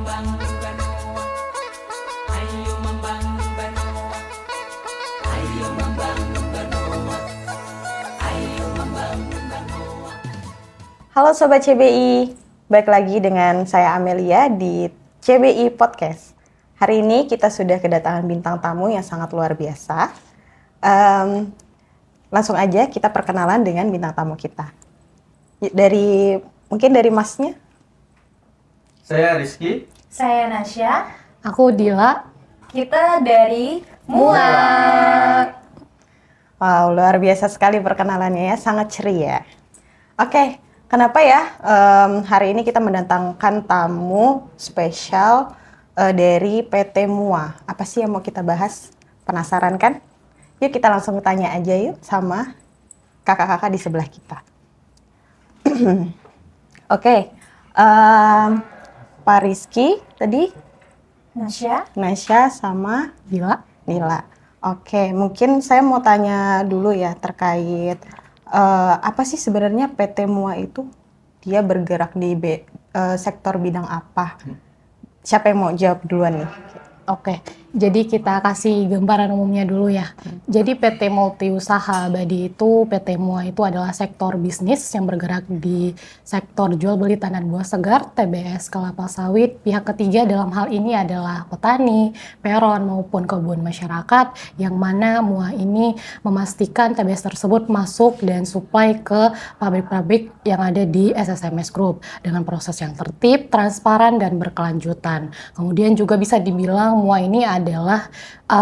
membangun Banoa, ayo membangun Banoa, ayo membangun Banoa, ayo membangun Banoa. Halo Sobat CBI, balik lagi dengan saya Amelia di CBI Podcast. Hari ini kita sudah kedatangan bintang tamu yang sangat luar biasa. Langsung aja kita perkenalan dengan bintang tamu kita. Mungkin dari Masnya. Saya Rizky. Saya Nasya. Aku Dila. Kita dari MUA. Wow, luar biasa sekali perkenalannya ya, sangat ceria. Oke, kenapa ya hari ini kita mendatangkan tamu spesial dari PT MUA. Apa sih yang mau kita bahas? Penasaran kan? Yuk kita langsung tanya aja yuk sama kakak-kakak di sebelah kita. Oke, Pak Rizky tadi, Nasya sama Dila. Oke, mungkin saya mau tanya dulu ya terkait apa sih sebenarnya PT MUA itu? Dia bergerak di sektor bidang apa? Siapa yang mau jawab duluan nih? Oke, jadi kita kasih gambaran umumnya dulu ya. Jadi PT Multi Usaha Abadi itu, PT MUA itu adalah sektor bisnis yang bergerak di sektor jual beli tanah buah segar, TBS, kelapa sawit. Pihak ketiga dalam hal ini adalah petani, peron maupun kebun masyarakat, yang mana MUA ini memastikan TBS tersebut masuk dan supply ke pabrik-pabrik yang ada di SSMS Group dengan proses yang tertib, transparan, dan berkelanjutan. Kemudian juga bisa dibilang MUA ini adalah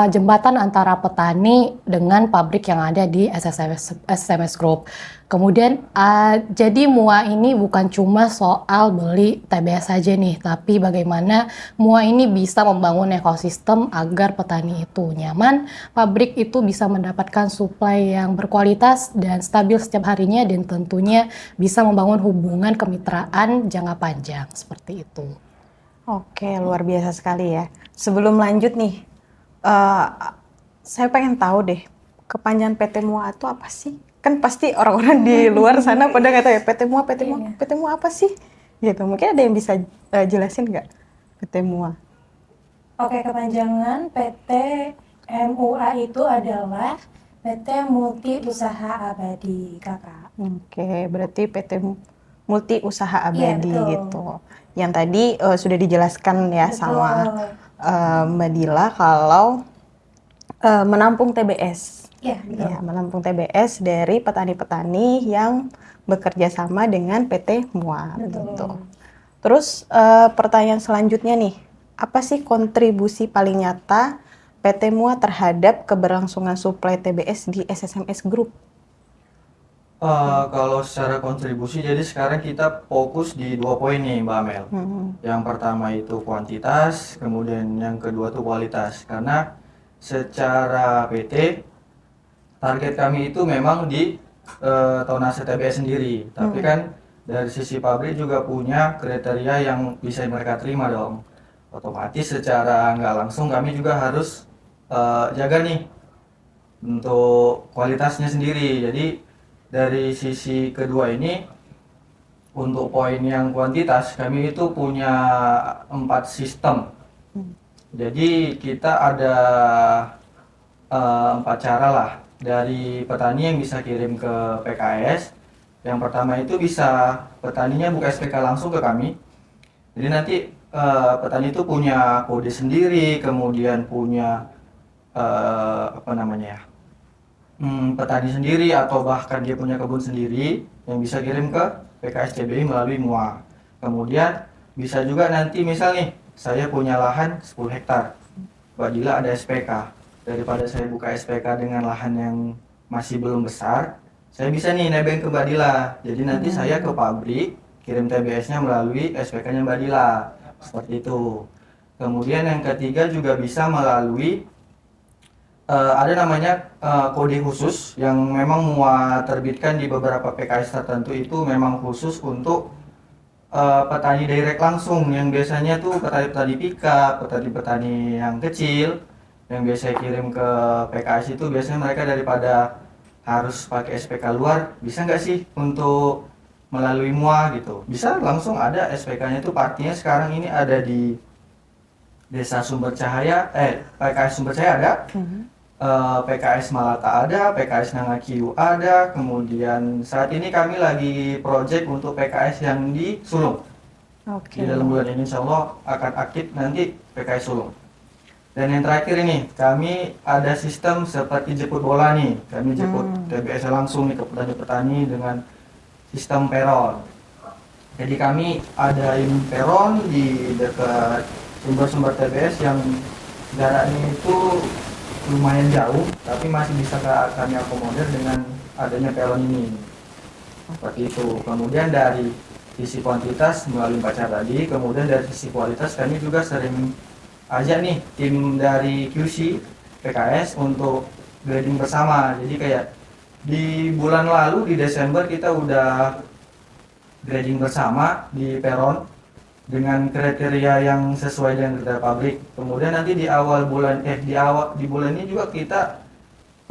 jembatan antara petani dengan pabrik yang ada di SSMS Group. Kemudian jadi MUA ini bukan cuma soal beli TBS saja nih, tapi bagaimana MUA ini bisa membangun ekosistem agar petani itu nyaman, pabrik itu bisa mendapatkan suplai yang berkualitas dan stabil setiap harinya, dan tentunya bisa membangun hubungan kemitraan jangka panjang seperti itu. Oke, luar biasa sekali ya. Sebelum lanjut nih, saya pengen tahu deh, kepanjangan PT MUA itu apa sih? Kan pasti orang-orang di luar sana pada nggak tahu ya, PT MUA apa sih? Gitu, mungkin ada yang bisa jelasin nggak PT MUA? Oke, kepanjangan PT MUA itu adalah PT Multi Usaha Abadi, Kakak. Oke, berarti PT Multi Usaha Abadi Iya, gitu. Yang tadi sudah dijelaskan ya Betul. sama Mbak Dila kalau menampung TBS. Iya, betul. Ya, menampung TBS dari petani-petani yang bekerja sama dengan PT MUA. Betul. Gitu. Terus pertanyaan selanjutnya nih, apa sih kontribusi paling nyata PT MUA terhadap keberlangsungan suplai TBS di SSMS Group? Kalau secara kontribusi, jadi sekarang kita fokus di 2 poin nih Mbak Amel. Yang pertama itu kuantitas, kemudian yang kedua itu kualitas. Karena secara PT, target kami itu memang di tonase TBS sendiri. Tapi kan dari sisi pabrik juga punya kriteria yang bisa mereka terima dong. Otomatis secara nggak langsung kami juga harus jaga nih untuk kualitasnya sendiri. Jadi dari sisi kedua ini, untuk poin yang kuantitas, kami itu punya 4 sistem. Jadi kita ada 4 cara lah dari petani yang bisa kirim ke PKS. Yang pertama itu bisa petaninya buka SPK langsung ke kami. Jadi nanti petani itu punya kode sendiri, kemudian punya petani sendiri, atau bahkan dia punya kebun sendiri yang bisa kirim ke PKS CBI melalui MUA. Kemudian bisa juga nanti misal nih, saya punya lahan 10 hektar, Mbak Dila ada SPK. Daripada saya buka SPK dengan lahan yang masih belum besar, saya bisa nih nebeng ke Mbak Dila. Jadi nanti saya ke pabrik, kirim TBS-nya melalui SPK-nya Mbak Dila. Seperti itu. Kemudian yang ketiga juga bisa melalui ada namanya kode khusus yang memang MUA terbitkan di beberapa PKS tertentu, itu memang khusus untuk petani direct langsung, yang biasanya tuh petani-petani pickup, petani-petani yang kecil yang biasa kirim ke PKS itu biasanya mereka daripada harus pakai SPK luar, bisa nggak sih untuk melalui MUA gitu? Bisa langsung ada SPK-nya itu, partinya sekarang ini ada di Desa Sumber Cahaya, PKS Sumber Cahaya ada, PKS Malaka ada, PKS Nangakiu ada, kemudian saat ini kami lagi project untuk PKS yang di Sulung. Oke. Di dalam bulan ini insya Allah akan aktif nanti PKS Sulung. Dan yang terakhir ini, kami ada sistem seperti jemput bola nih. Kami jemput TBS langsung nih ke petani-petani dengan sistem peron. Jadi kami adain peron di dekat sumber-sumber TBS yang jaraknya itu lumayan jauh, tapi masih bisa kami akomodir dengan adanya peron ini. Seperti itu. Kemudian dari sisi kuantitas melalui pacar tadi, kemudian dari sisi kualitas kami juga sering ajak nih tim dari QC PKS untuk grading bersama. Jadi kayak di bulan lalu di Desember kita udah grading bersama di peron dengan kriteria yang sesuai dengan kriteria pabrik. Kemudian nanti di awal bulan di bulan ini juga kita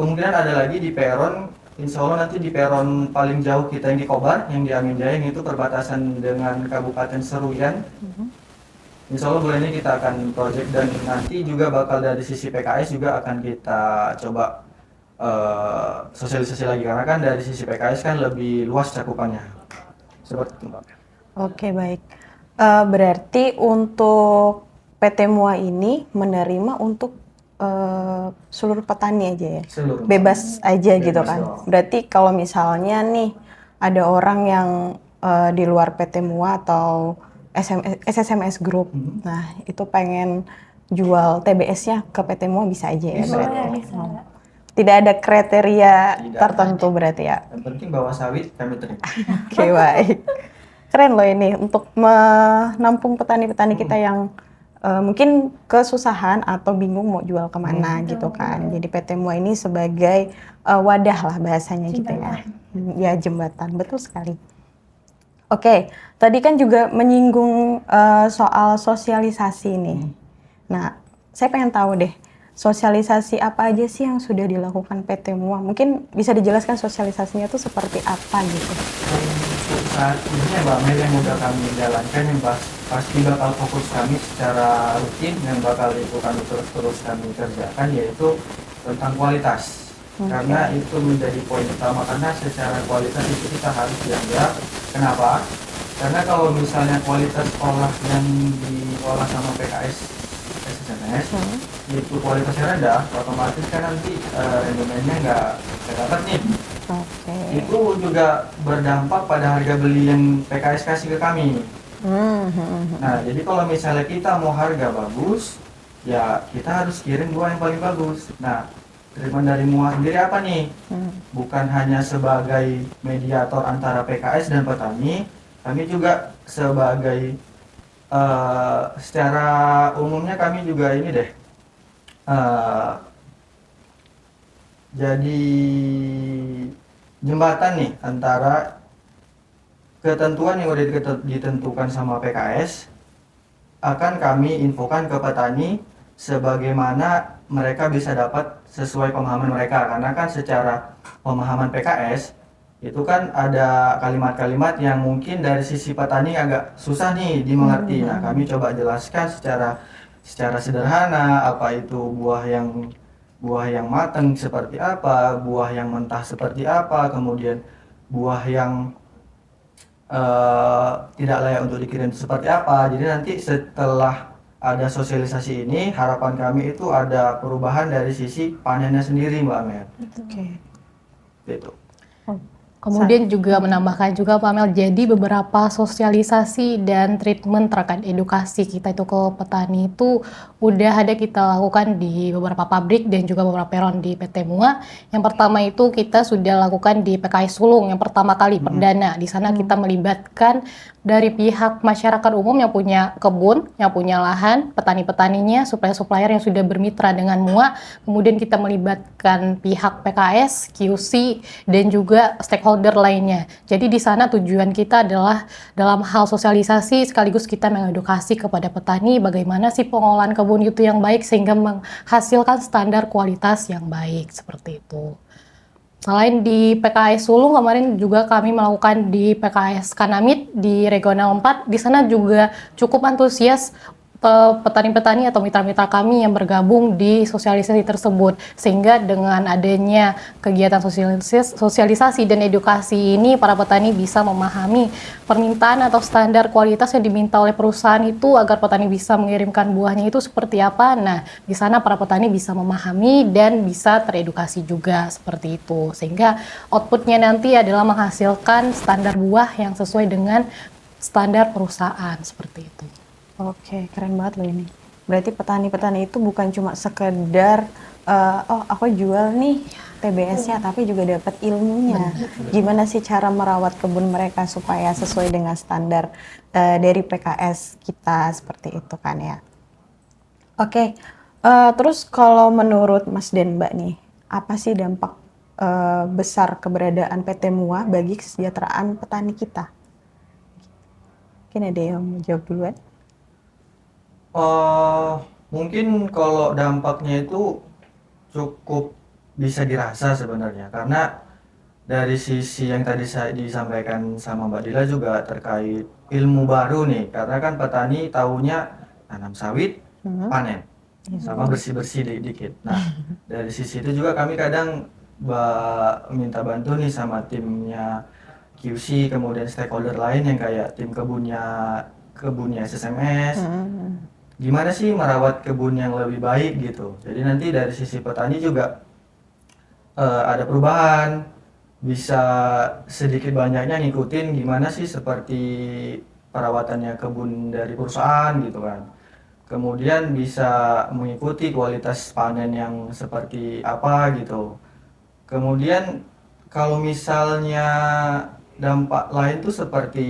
kemungkinan ada lagi di peron. Insya Allah nanti di peron paling jauh kita yang di Kobar, yang di Aminjaya, yang itu perbatasan dengan Kabupaten Seruyan. Insya Allah bulan ini kita akan project dan nanti juga bakal dari sisi PKS juga akan kita coba sosialisasi lagi karena kan dari sisi PKS kan lebih luas cakupannya. Seperti itu, Mbak. Oke, baik. Berarti untuk PT MUA ini menerima untuk seluruh petani aja ya? Seluruh. Bebas aja Bebas gitu kan? doang. Berarti kalau misalnya nih ada orang yang di luar PT MUA atau SSMS Group, nah itu pengen jual TBS-nya ke PT MUA bisa aja ya Bisa. berarti? Bisa. Tidak ada kriteria Tidak. tertentu berarti ya? Yang penting bawa sawit kami terima. Oke, baik. Keren loh ini untuk menampung petani-petani kita yang mungkin kesusahan atau bingung mau jual kemana gitu kan. Jadi PT MUA ini sebagai wadah lah bahasanya gitu ya. Ya, jembatan, betul sekali. Oke, tadi kan juga menyinggung soal sosialisasi nih. Nah, saya pengen tahu deh, sosialisasi apa aja sih yang sudah dilakukan PT MUA? Mungkin bisa dijelaskan sosialisasinya itu seperti apa gitu? Untuk saat ini ya Mbak Mel yang udah kami jalankan yang pasti bakal fokus kami secara rutin yang bakal itu kami terus kami kerjakan yaitu tentang kualitas. Karena itu menjadi poin utama karena secara kualitas itu kita harus jaga. Kenapa? Karena kalau misalnya kualitas olah yang diolah sama PKS SSMS itu kualitasnya rendah, otomatis kan nanti rendemennya nggak dapat nih. Oke. Itu juga berdampak pada harga beli yang PKS kasih ke kami. Nah, jadi kalau misalnya kita mau harga bagus, ya kita harus kirim buah yang paling bagus. Nah, treatment dari MUA sendiri apa nih? Bukan hanya sebagai mediator antara PKS dan petani, kami juga sebagai secara umumnya kami juga ini deh jadi jembatan nih antara ketentuan yang udah ditentukan sama PKS akan kami infokan ke petani sebagaimana mereka bisa dapat sesuai pemahaman mereka karena kan secara pemahaman PKS itu kan ada kalimat-kalimat yang mungkin dari sisi petani agak susah nih dimengerti. Nah, kami coba jelaskan secara sederhana apa itu buah yang matang seperti apa, buah yang mentah seperti apa, kemudian buah yang tidak layak untuk dikirim seperti apa. Jadi nanti setelah ada sosialisasi ini, harapan kami itu ada perubahan dari sisi panennya sendiri, Mbak Mel. Oke. Itu. Kemudian juga menambahkan juga Pak Mel, jadi beberapa sosialisasi dan treatment terkait edukasi kita itu ke petani itu udah ada kita lakukan di beberapa pabrik dan juga beberapa peron di PT MUA. Yang pertama itu kita sudah lakukan di PKS Sulung yang pertama kali perdana. Di sana kita melibatkan dari pihak masyarakat umum yang punya kebun, yang punya lahan, petani-petaninya, supplier-supplier yang sudah bermitra dengan MUA. Kemudian kita melibatkan pihak PKS, QC, dan juga stakeholder lainnya. Jadi di sana tujuan kita adalah dalam hal sosialisasi sekaligus kita mengedukasi kepada petani bagaimana sih pengolahan kebun itu yang baik sehingga menghasilkan standar kualitas yang baik seperti itu. Selain di PKS Sulung, kemarin juga kami melakukan di PKS Kanamit di Regional 4. Di sana juga cukup antusias petani-petani atau mitra-mitra kami yang bergabung di sosialisasi tersebut, sehingga dengan adanya kegiatan sosialisasi dan edukasi ini para petani bisa memahami permintaan atau standar kualitas yang diminta oleh perusahaan itu agar petani bisa mengirimkan buahnya itu seperti apa. Nah, di sana para petani bisa memahami dan bisa teredukasi juga seperti itu, sehingga outputnya nanti adalah menghasilkan standar buah yang sesuai dengan standar perusahaan seperti itu. Oke, keren banget loh ini. Berarti petani-petani itu bukan cuma sekedar oh aku jual nih TBS-nya, tapi juga dapat ilmunya. Gimana sih cara merawat kebun mereka supaya sesuai dengan standar dari PKS kita seperti itu kan ya. Oke, terus kalau menurut Mas dan Mbak nih, apa sih dampak besar keberadaan PT MUA bagi kesejahteraan petani kita? Mungkin ada yang mau jawab duluan? Mungkin kalau dampaknya itu cukup bisa dirasa sebenarnya, karena dari sisi yang tadi saya disampaikan sama Mbak Dila juga terkait ilmu baru nih, karena kan petani taunya tanam sawit, panen, sama bersih-bersih dikit. Nah, dari sisi itu juga kami kadang minta bantu nih sama timnya QC, kemudian stakeholder lain yang kayak tim kebunnya SSMS. Gimana sih merawat kebun yang lebih baik gitu. Jadi nanti dari sisi petani juga ada perubahan, bisa sedikit banyaknya ngikutin gimana sih seperti perawatannya kebun dari perusahaan gitu kan. Kemudian bisa mengikuti kualitas panen yang seperti apa gitu. Kemudian kalau misalnya dampak lain tuh seperti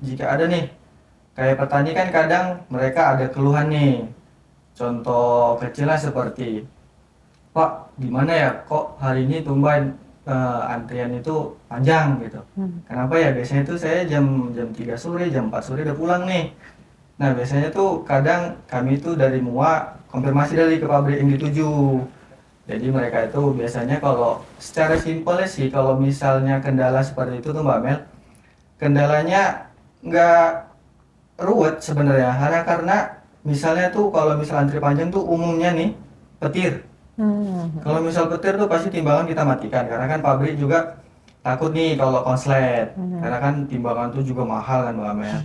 jika ada nih, kayak petani kan kadang mereka ada keluhan nih. Contoh kecilnya seperti, Pak, gimana ya kok hari ini tumben antrian itu panjang gitu. Kenapa ya? Biasanya tuh saya jam 3 sore, jam 4 sore udah pulang nih. Nah, biasanya tuh kadang kami tuh dari MUA konfirmasi dari ke pabrik yang dituju. Jadi mereka itu biasanya kalau secara simpelnya sih, kalau misalnya kendala seperti itu tuh Mbak Mel, kendalanya nggak ruwet sebenarnya, karena misalnya tuh kalau misal antri panjang tuh umumnya nih petir. Kalau misal petir tuh pasti timbangan kita matikan, karena kan pabrik juga takut nih kalau konslet, karena kan timbangan tuh juga mahal kan Mbak Mel.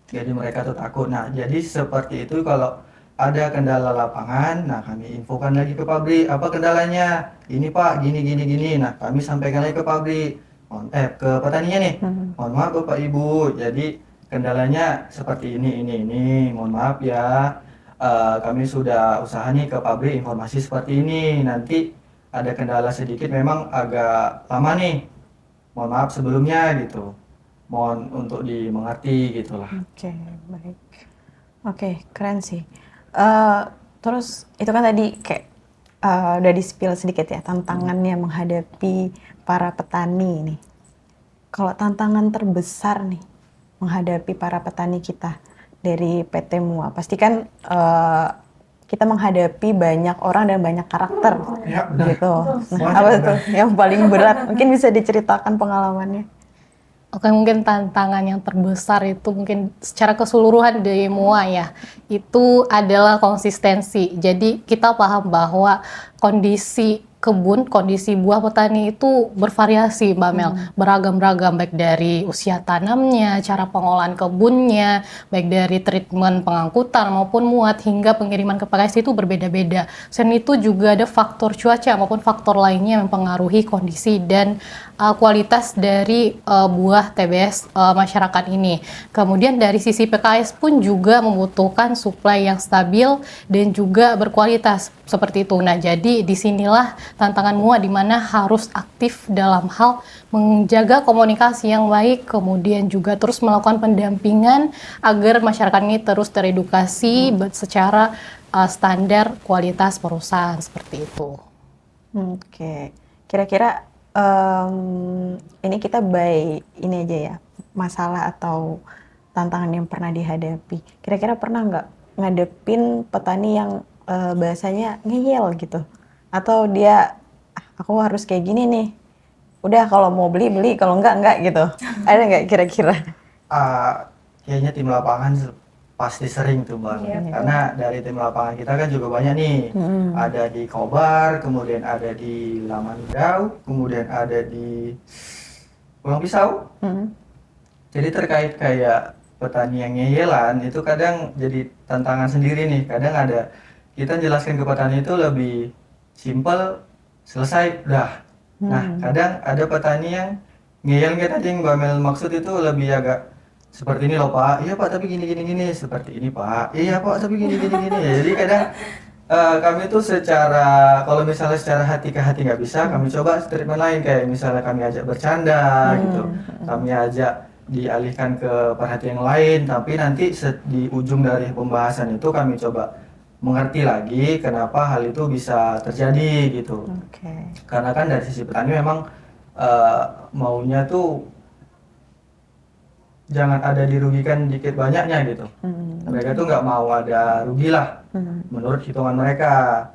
Jadi mereka tuh takut. Nah, jadi seperti itu kalau ada kendala lapangan, nah kami infokan lagi ke pabrik, apa kendalanya? Ini Pak, gini. Nah, kami sampaikan lagi ke pabrik, ke petaninya nih. Mohon maaf Bapak Ibu, jadi kendalanya seperti ini. Mohon maaf ya, kami sudah usaha nih ke pabrik informasi seperti ini. Nanti ada kendala sedikit, memang agak lama nih. Mohon maaf sebelumnya gitu. Mohon untuk dimengerti gitulah. Oke, baik. Oke, keren sih. Terus itu kan tadi kayak udah di-spill sedikit ya tantangannya menghadapi para petani nih. Kalau tantangan terbesar nih menghadapi para petani kita dari PT MUA, pasti kan kita menghadapi banyak orang dan banyak karakter Ya, benar. gitu. Nah, apa tuh yang paling berat? Mungkin bisa diceritakan pengalamannya. Oke, mungkin tantangan yang terbesar itu mungkin secara keseluruhan di MUA ya, itu adalah konsistensi. Jadi kita paham bahwa kondisi kebun, kondisi buah petani itu bervariasi Mbak Mel, beragam-ragam, baik dari usia tanamnya, cara pengolahan kebunnya, baik dari treatment pengangkutan maupun muat hingga pengiriman ke PKS itu berbeda-beda. Selain itu juga ada faktor cuaca maupun faktor lainnya yang mempengaruhi kondisi dan kualitas dari buah TBS masyarakat ini. Kemudian dari sisi PKS pun juga membutuhkan suplai yang stabil dan juga berkualitas seperti itu. Nah, jadi disinilah tantangan MUA di mana harus aktif dalam hal menjaga komunikasi yang baik, kemudian juga terus melakukan pendampingan agar masyarakat ini terus teredukasi secara standar kualitas perusahaan seperti itu. Oke, kira-kira ini kita ini aja ya, masalah atau tantangan yang pernah dihadapi. Kira-kira pernah nggak ngadepin petani yang bahasanya ngeyel gitu? Atau dia, aku harus kayak gini nih, udah kalau mau beli, kalau enggak gitu. Ada nggak kira-kira? Kayaknya tim lapangan pasti sering tuh Bang. Iya. Karena dari tim lapangan kita kan juga banyak nih. Ada di Kobar, kemudian ada di Lamandau, kemudian ada di Pulang Pisau. Jadi terkait kayak petani yang ngeyelan itu kadang jadi tantangan sendiri nih. Kadang ada kita jelaskan ke petani itu lebih simpel, selesai, udah. Nah, kadang ada petani yang ngeyel kayak tadi yang Mbak Mel maksud itu lebih agak seperti ini loh Pak, iya Pak tapi gini, seperti ini Pak, iya Pak tapi gini. Jadi kadang kami tuh kalau misalnya secara hati ke hati nggak bisa, kami coba treatment lain kayak misalnya kami ajak bercanda gitu, kami ajak dialihkan ke perhatian yang lain, tapi nanti di ujung dari pembahasan itu kami coba mengerti lagi kenapa hal itu bisa terjadi gitu. Oke. Karena kan dari sisi petani memang maunya tuh jangan ada dirugikan dikit banyaknya gitu. Mereka tuh nggak mau ada rugi lah menurut hitungan mereka.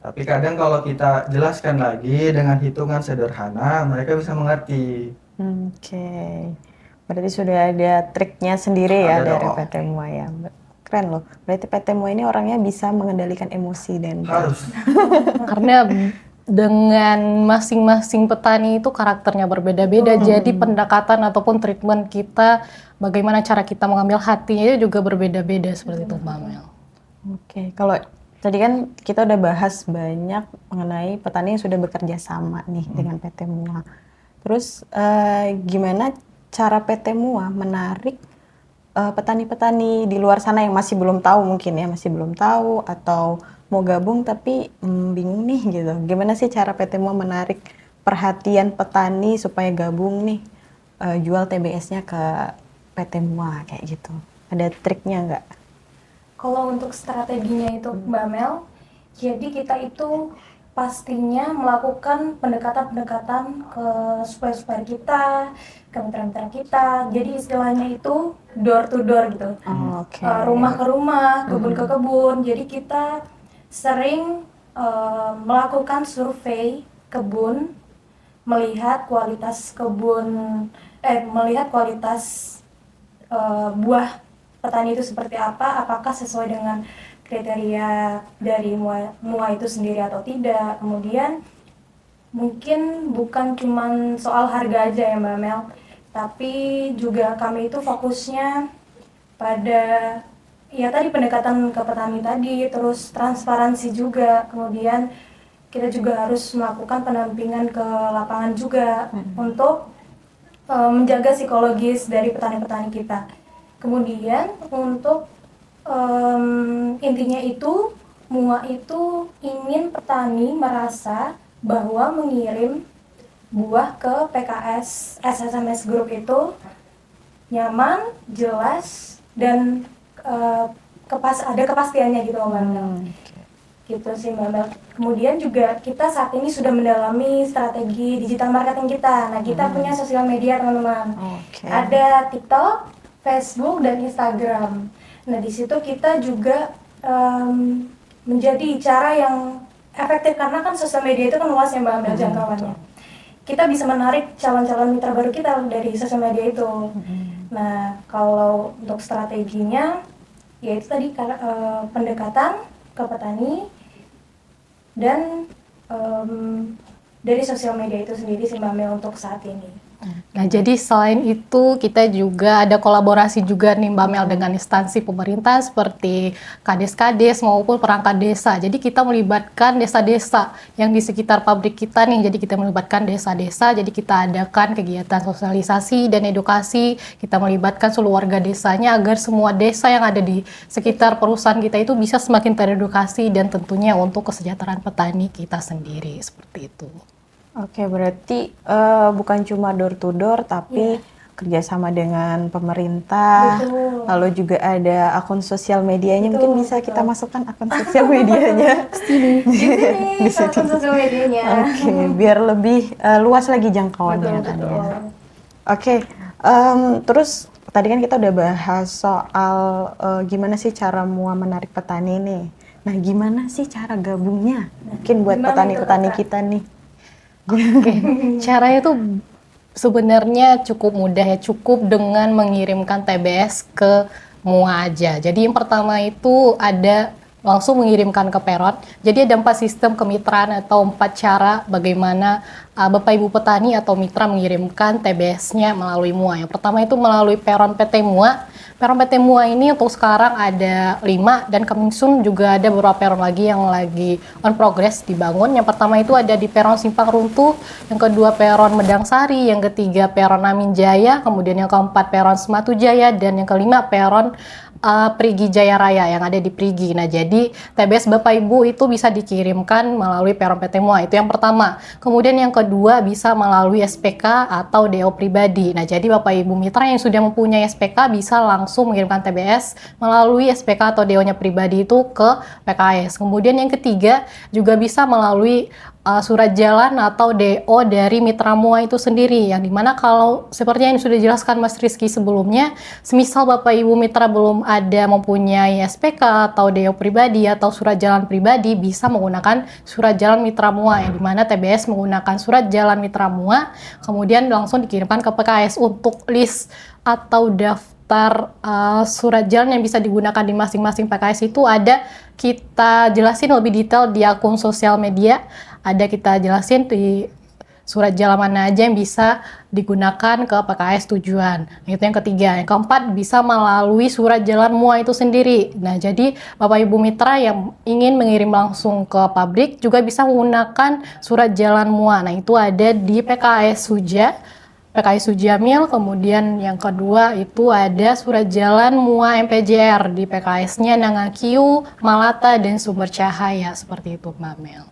Tapi kadang kalau kita jelaskan lagi dengan hitungan sederhana, mereka bisa mengerti. Oke. Berarti sudah ada triknya sendiri ya Ada dari dong. PT Mua ya. Keren loh. Berarti PT Mua ini orangnya bisa mengendalikan emosi dan Harus. Karena dengan masing-masing petani itu karakternya berbeda-beda, jadi pendekatan ataupun treatment kita, bagaimana cara kita mengambil hatinya itu juga berbeda-beda seperti itu Mbak Mel. Oke, kalau tadi kan kita udah bahas banyak mengenai petani yang sudah bekerja sama nih dengan PT Mua. Terus gimana cara PT Mua menarik petani-petani di luar sana yang masih belum tahu mungkin ya, masih belum tahu atau mau gabung tapi bingung nih gitu. Gimana sih cara PT Mua menarik perhatian petani supaya gabung nih jual TBS-nya ke PT Mua kayak gitu? Ada triknya nggak? Kalau untuk strateginya itu Mbak Mel, jadi kita itu pastinya melakukan pendekatan-pendekatan ke supplier kita, ke mitra-mitra kita. Jadi istilahnya itu door to door gitu. Oke. Rumah ke rumah, kebun ke kebun. Jadi kita sering melakukan survei kebun, melihat kualitas buah petani itu seperti apa, apakah sesuai dengan kriteria dari Mua itu sendiri atau tidak. Kemudian mungkin bukan cuman soal harga aja ya Mbak Mel, tapi juga kami itu fokusnya pada ya tadi pendekatan ke petani tadi, terus transparansi juga. Kemudian kita juga harus melakukan pendampingan ke lapangan juga untuk menjaga psikologis dari petani-petani kita. Kemudian untuk intinya itu Mua itu ingin petani merasa bahwa mengirim buah ke PKS SSMS Group itu nyaman, jelas, dan ada kepastiannya gitu Mbak Mel. Gitu sih Mbak Mel. Kemudian juga kita saat ini sudah mendalami strategi digital marketing kita. Nah kita punya sosial media teman-teman. Oke. Ada TikTok, Facebook, dan Instagram. Nah di situ kita juga menjadi cara yang efektif karena kan sosial media itu kan luas ya Mbak Mel jangkauannya. Kita bisa menarik calon-calon mitra baru kita dari sosial media itu. Nah kalau untuk strateginya yaitu tadi pendekatan ke petani dan dari sosial media itu sendiri sih Mbak Mel untuk saat ini. Nah, jadi selain itu kita juga ada kolaborasi juga nih Mbak Mel dengan instansi pemerintah seperti Kades-Kades maupun perangkat desa. Jadi kita melibatkan desa-desa yang di sekitar pabrik kita nih. Jadi kita melibatkan desa-desa, jadi kita adakan kegiatan sosialisasi dan edukasi. Kita melibatkan seluruh warga desanya agar semua desa yang ada di sekitar perusahaan kita itu bisa semakin teredukasi dan tentunya untuk kesejahteraan petani kita sendiri seperti itu. Oke, berarti bukan cuma door to door, tapi kerjasama dengan pemerintah. Betul. Lalu juga ada akun sosial medianya. Mungkin bisa kita masukkan akun sosial medianya. Di sini akun sosial medianya. Oke, biar lebih luas lagi jangkauannya kan ya. Oke, terus tadi kan kita udah bahas soal gimana sih cara Mua menarik petani nih. Nah, gimana sih cara gabungnya? Mungkin buat gimana petani-petani itu, Kak? kita nih. Oke, caranya tuh sebenarnya cukup mudah ya, cukup dengan mengirimkan TBS ke MUA aja. Jadi yang pertama itu ada langsung mengirimkan ke peron. Jadi ada 4 sistem kemitraan atau 4 cara bagaimana Bapak Ibu petani atau mitra mengirimkan TBS-nya melalui MUA. Yang pertama itu melalui peron PT MUA. Peron PT MUA ini untuk sekarang ada 5 dan coming soon juga ada beberapa peron lagi yang lagi on progress dibangun. Yang pertama itu ada di peron Simpang Runtuh, yang kedua peron Medang Sari, yang ketiga peron Amin Jaya, kemudian yang keempat peron Sematu Jaya, dan yang kelima peron Prigi Jaya Raya yang ada di Prigi. Nah, jadi TBS Bapak Ibu itu bisa dikirimkan melalui peron PT MUA, itu yang pertama. Kemudian yang kedua bisa melalui SPK atau DO pribadi. Nah, jadi Bapak Ibu mitra yang sudah mempunyai SPK bisa langsung mengirimkan TBS melalui SPK atau DO-nya pribadi itu ke PKS. Kemudian yang ketiga juga bisa melalui surat jalan atau DO dari mitra MUA itu sendiri, yang dimana kalau seperti yang sudah dijelaskan Mas Rizky sebelumnya, semisal Bapak Ibu mitra belum ada mempunyai SPK atau DO pribadi atau surat jalan pribadi, bisa menggunakan surat jalan mitra MUA, yang dimana TBS menggunakan surat jalan mitra MUA kemudian langsung dikirimkan ke PKS. Untuk list atau daftar surat jalan yang bisa digunakan di masing-masing PKS itu ada kita jelasin lebih detail di akun sosial media. Ada kita jelasin di surat jalan mana aja yang bisa digunakan ke PKS tujuan. Itu yang ketiga. Yang keempat bisa melalui surat jalan MUA itu sendiri. Nah, jadi Bapak Ibu mitra yang ingin mengirim langsung ke pabrik juga bisa menggunakan surat jalan MUA. Nah, itu ada di PKS Suja, PKS Sujamil. Kemudian yang kedua itu ada surat jalan MUA MPJR di PKS-nya Nangakiu, Malata, dan Sumber Cahaya. Seperti itu, Mbak Mel.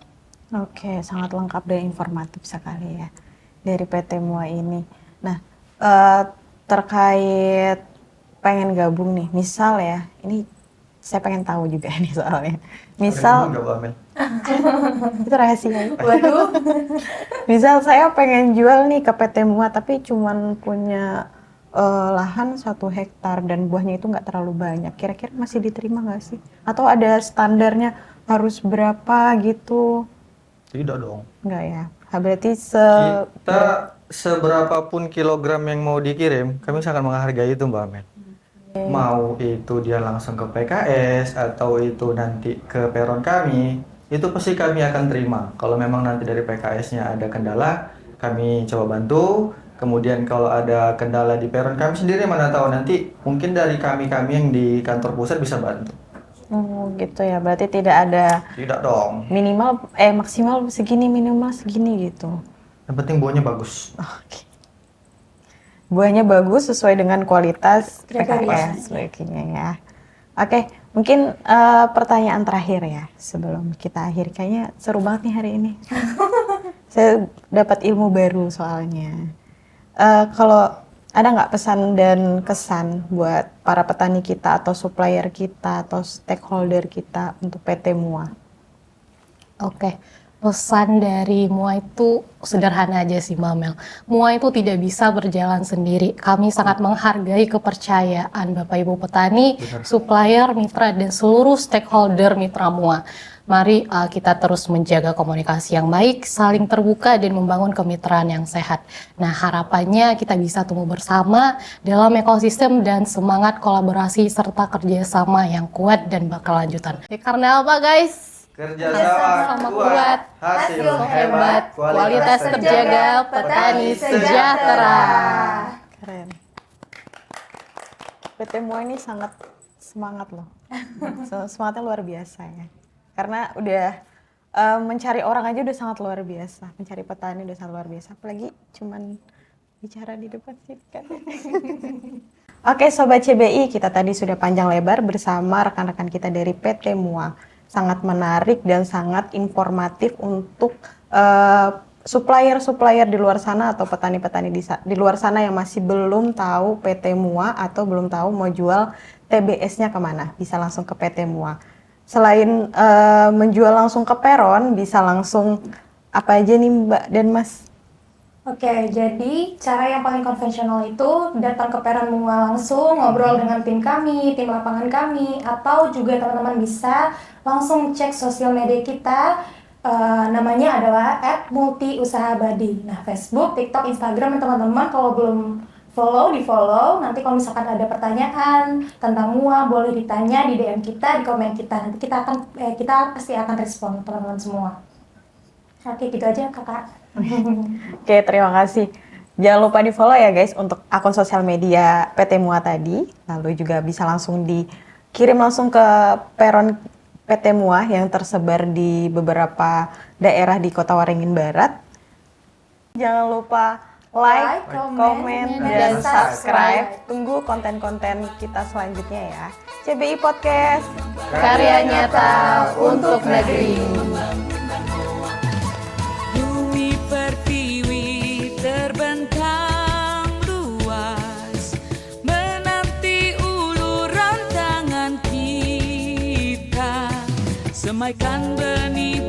Oke, sangat lengkap dan informatif sekali ya dari PT MUA ini. Nah, terkait pengen gabung nih, misal ya, ini saya pengen tahu juga nih soalnya. Misal, itu rahasia. Waduh. Misal saya pengen jual nih ke PT MUA, tapi cuman punya lahan 1 hektar dan buahnya itu nggak terlalu banyak. Kira-kira masih diterima nggak sih? Atau ada standarnya harus berapa gitu? Tidak dong. Enggak ya. Berarti Kita seberapapun kilogram yang mau dikirim, kami sangat menghargai itu, Mbak Amet. Mau itu dia langsung ke PKS atau itu nanti ke peron kami, itu pasti kami akan terima. Kalau memang nanti dari PKS-nya ada kendala, kami coba bantu. Kemudian kalau ada kendala di peron kami sendiri, mana tahu nanti mungkin dari kami yang di kantor pusat bisa bantu. Oh gitu ya, berarti tidak ada Tidak dong. minimal, maksimal segini, minimal segini gitu. Yang penting buahnya bagus. Oke. Buahnya bagus sesuai dengan kualitas Kriteria. PKS baiknya ya. Oke, mungkin pertanyaan terakhir ya sebelum kita akhiri. Kayaknya seru banget nih hari ini. Saya dapat ilmu baru soalnya. Kalau ada nggak pesan dan kesan buat para petani kita atau supplier kita atau stakeholder kita untuk PT MUA? Oke, pesan dari MUA itu sederhana aja sih, Mbak Mel. MUA itu tidak bisa berjalan sendiri. Kami sangat menghargai kepercayaan Bapak Ibu petani, supplier, mitra, dan seluruh stakeholder mitra MUA. Mari kita terus menjaga komunikasi yang baik, saling terbuka, dan membangun kemitraan yang sehat. Nah, harapannya kita bisa tumbuh bersama dalam ekosistem dan semangat kolaborasi serta kerjasama yang kuat dan berkelanjutan. Ya, karena apa, guys? Kerjasama kuat, hasil hebat, kualitas terjaga, petani sejahtera. Keren. PT MUA ini sangat semangat loh. Semangatnya luar biasa ya. Karena udah mencari orang aja udah sangat luar biasa. Mencari petani udah sangat luar biasa. Apalagi cuman bicara di depan sini kan. Oke Sobat CBI, kita tadi sudah panjang lebar bersama rekan-rekan kita dari PT MUA. Sangat menarik dan sangat informatif untuk supplier-supplier di luar sana atau petani-petani di luar sana yang masih belum tahu PT MUA atau belum tahu mau jual TBS-nya kemana. Bisa langsung ke PT MUA. Selain menjual langsung ke peron, bisa langsung apa aja nih Mbak dan Mas? Oke, jadi cara yang paling konvensional itu datang ke peron MUA langsung, ngobrol dengan tim kami, tim lapangan kami, atau juga teman-teman bisa langsung cek sosial media kita, namanya adalah @multiusahabadi. Nah, Facebook, TikTok, Instagram, teman-teman kalau belum di follow. Nanti kalau misalkan ada pertanyaan tentang MUA boleh ditanya di DM kita, di komen kita. Nanti kita pasti akan respon teman-teman semua. Oke, gitu aja kakak. Oke, terima kasih. Jangan lupa di follow ya guys untuk akun sosial media PT MUA tadi. Lalu juga bisa langsung dikirim langsung ke peron PT MUA yang tersebar di beberapa daerah di Kota Waringin Barat. Jangan lupa like, komen, dan subscribe. Tunggu konten-konten kita selanjutnya ya. CBI Podcast, karya nyata untuk negeri. Bumi pertiwi terbentang luas, menanti uluran tangan kita, semaikan benih